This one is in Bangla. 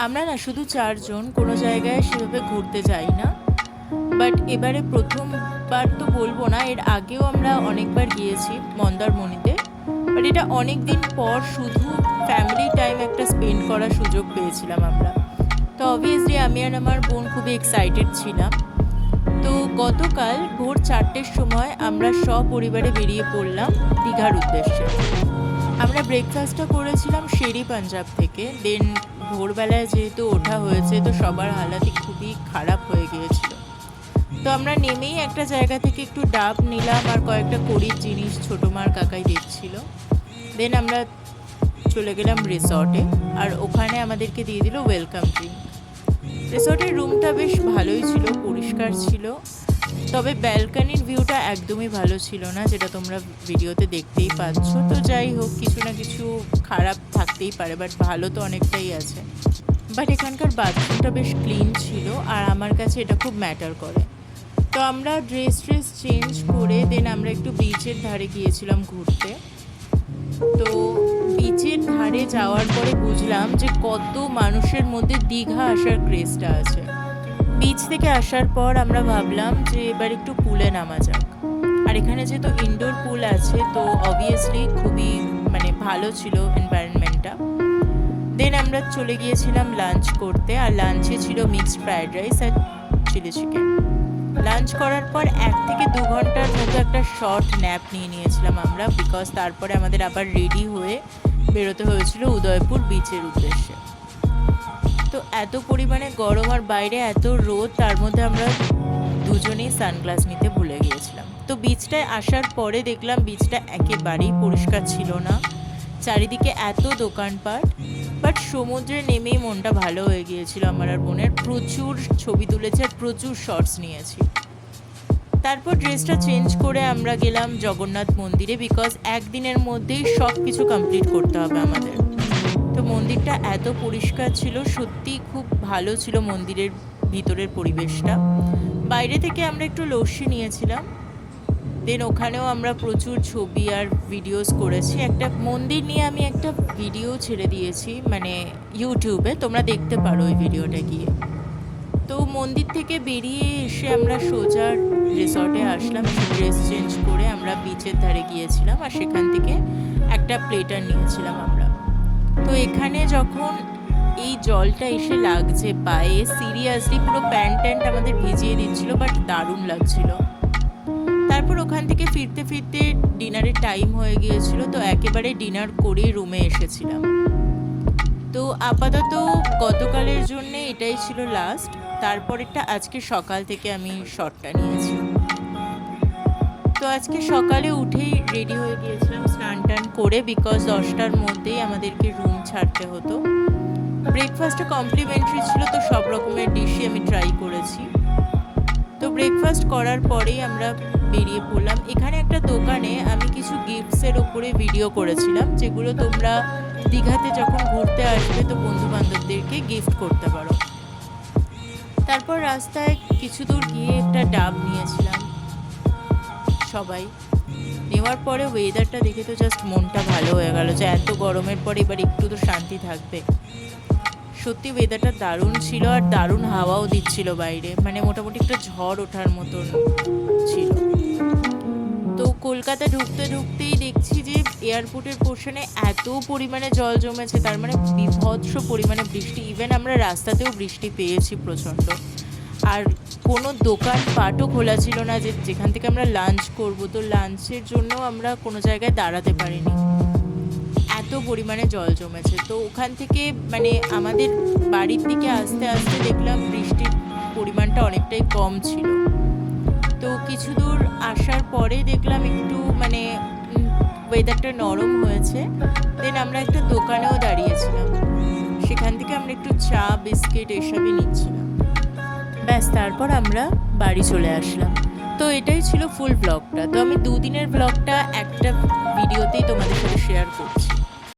আমরা না শুধু ৪ জন কোনো জায়গায় সেভাবে ঘুরতে যাই না। বাট এবারে প্রথমবার তো বলবো না, এর আগেও আমরা অনেকবার গিয়েছি মন্দারমণিতে। বাট এটা অনেক দিন পর শুধু ফ্যামিলি টাইম একটা স্পেন্ড করার সুযোগ পেয়েছিলাম আমরা। তো অবভিয়াসলি আমি আর আমার বোন খুবই এক্সাইটেড ছিলাম। তো গতকাল ভোর 4টের সময় আমরা সপরিবারে বেরিয়ে পড়লাম দীঘার উদ্দেশ্যে। আমরা ব্রেকফাস্টটা করেছিলাম শেরি পাঞ্জাব থেকে। দেন ভোরবেলায় যেহেতু ওঠা হয়েছে তো সবার হালাতই খুবই খারাপ হয়ে গিয়েছিল। তো আমরা নেমেই একটা জায়গা থেকে একটু ডাব নিলাম আর কয়েকটা কড়ির জিনিস ছোটো মার কাকাই দিচ্ছিল। দেন আমরা চলে গেলাম রিসর্টে, আর ওখানে আমাদেরকে দিয়ে দিল ওয়েলকাম ড্রিঙ্ক। রিসর্টের রুমটা বেশ ভালোই ছিল, পরিষ্কার ছিল, তবে ব্যালকানির ভিউটা একদমই ভালো ছিল না, যেটা তোমরা ভিডিওতে দেখতেই পাচ্ছ। তো যাই হোক, কিছু না কিছু খারাপ থাকতেই পারে, বাট ভালো তো অনেকটাই আছে। বাট এখানকার বাথরুমটা বেশ ক্লিন ছিল, আর আমার কাছে এটা খুব ম্যাটার করে। তো আমরা ড্রেস চেঞ্জ করে দেন আমরা একটু বিচের ধারে গিয়েছিলাম ঘুরতে। তো বিচের ধারে যাওয়ার পরে বুঝলাম যে কত মানুষের মধ্যে দীঘা আসার ক্রেজটা আছে। বিচ থেকে আসার পর আমরা ভাবলাম যে এবার একটু পুলে নামা যাক। আর এখানে যেহেতু ইনডোর পুল আছে তো অবভিয়াসলি খুবই ভালো ছিল এনভায়রনমেন্টটা। দেন আমরা চলে গিয়েছিলাম লাঞ্চ করতে, আর লাঞ্চে ছিল মিক্সড ফ্রায়েড রাইস আর চিলি চিকেন। লাঞ্চ করার পর 1 থেকে 2 ঘন্টার মতো একটা শর্ট ন্যাপ নিয়েছিলাম আমরা, বিকজ তারপরে আমাদের আবার রেডি হয়ে বেরোতে হয়েছিল উদয়পুর বিচের উদ্দেশ্যে। তো এত পরিমাণে গরম আর বাইরে এত রোদ, তার মধ্যে আমরা দুজনেই সানগ্লাস নিতে ভুলে গিয়েছিলাম। তো বিচটায় আসার পরে দেখলাম বিচটা একেবারেই পরিষ্কার ছিল না, চারিদিকে এত দোকানপাট। বাট সমুদ্রে নেমেই মনটা ভালো হয়ে গিয়েছিল আমার আর বোনের। প্রচুর ছবি তুলেছি আর প্রচুর শর্টস নিয়েছি। তারপর ড্রেসটা চেঞ্জ করে আমরা গেলাম জগন্নাথ মন্দিরে, বিকজ একদিনের মধ্যেই সব কিছু কমপ্লিট করতে হবে আমাদের। তো মন্দিরটা এত পরিষ্কার ছিল, সত্যি খুব ভালো ছিল মন্দিরের ভিতরের পরিবেশটা। বাইরে থেকে আমরা একটু লস্যি নিয়েছিলাম। দেন ওখানেও আমরা প্রচুর ছবি আর ভিডিওস করেছি। একটা মন্দির নিয়ে আমি একটা ভিডিও ছেড়ে দিয়েছি ইউটিউবে, তোমরা দেখতে পারো ওই ভিডিওটা গিয়ে। তো মন্দির থেকে বেরিয়ে এসে আমরা সোজা রিসর্টে আসলাম। ড্রেস চেঞ্জ করে আমরা বিচের ধারে গিয়েছিলাম, আর সেখান থেকে একটা প্লেটার নিয়েছিলাম আমরা। তো এখানে যখন এই জলটা এসে লাগছে পায়ে, সিরিয়াসলি পুরো প্যান্ট আমাদের ভিজিয়ে দিচ্ছিল, বাট দারুণ লাগছিল। তারপর ওখান থেকে ফিরতে ফিরতে ডিনারের টাইম হয়ে গিয়েছিল, তো একেবারে ডিনার করে রুমে এসেছিলাম। তো আপাতত গতকালের জন্য এটাই ছিল লাস্ট। তারপরেরটা আজকে সকাল থেকে আমি শর্টটা নিয়েছি। তো আজকে সকালে উঠেই রেডি হয়ে গিয়েছিলাম স্নান টান করে, বিকজ 10টার মধ্যেই আমাদেরকে রুম ছাড়তে হতো। ব্রেকফাস্টটা কমপ্লিমেন্টারি ছিল, তো সব রকমের ডিশই আমি ট্রাই করেছি। তো ব্রেকফাস্ট করার পরেই আমরা বেরিয়ে পড়লাম। এখানে একটা দোকানে আমি কিছু গিফটসের ওপরে ভিডিও করেছিলাম, যেগুলো তোমরা দীঘাতে যখন ঘুরতে আসবে তো বন্ধু বান্ধবদেরকে গিফট করতে পারো। তারপর রাস্তায় কিছু দূর গিয়ে একটা ডাব নিয়েছিলাম সবাই। নেওয়ার পরে ওয়েদারটা দেখে তো জাস্ট মনটা ভালো হয়ে গেল, যে এত গরমের পরে এবার একটু তো শান্তি থাকবে। সত্যি ওয়েদারটা দারুণ ছিল, আর দারুণ হাওয়াও দিচ্ছিল বাইরে, মোটামুটি একটা ঝড় ওঠার মতন ছিল। তো কলকাতা ঢুকতেই দেখছি যে এয়ারপোর্টের পোর্শনে এত পরিমাণে জল জমেছে, তার বিভৎস পরিমাণে বৃষ্টি। ইভেন আমরা রাস্তাতেও বৃষ্টি পেয়েছি প্রচণ্ড। আর কোনো দোকানপাটও খোলা ছিল না, যেখান থেকে আমরা লাঞ্চ করবো। তো লাঞ্চের জন্য আমরা কোনো জায়গায় দাঁড়াতে পারিনি, এত পরিমাণে জল জমেছে। তো ওখান থেকে আমাদের বাড়ির দিকে আস্তে আস্তে দেখলাম বৃষ্টির পরিমাণটা অনেকটাই কম ছিল। তো কিছু দূর আসার পরে দেখলাম একটু ওয়েদারটা নরম হয়েছে। দেন আমরা একটা দোকানেও দাঁড়িয়েছিলাম, সেখান থেকে আমরা একটু চা বিস্কিট এসবই নিচ্ছিলাম। ব্যাস, তারপর আমরা বাড়ি চলে আসলাম। তো এটাই ছিল ফুল ব্লগটা। তো আমি 2 দিনের ব্লগটা একটা ভিডিওতেই তোমাদের সাথে শেয়ার করছি।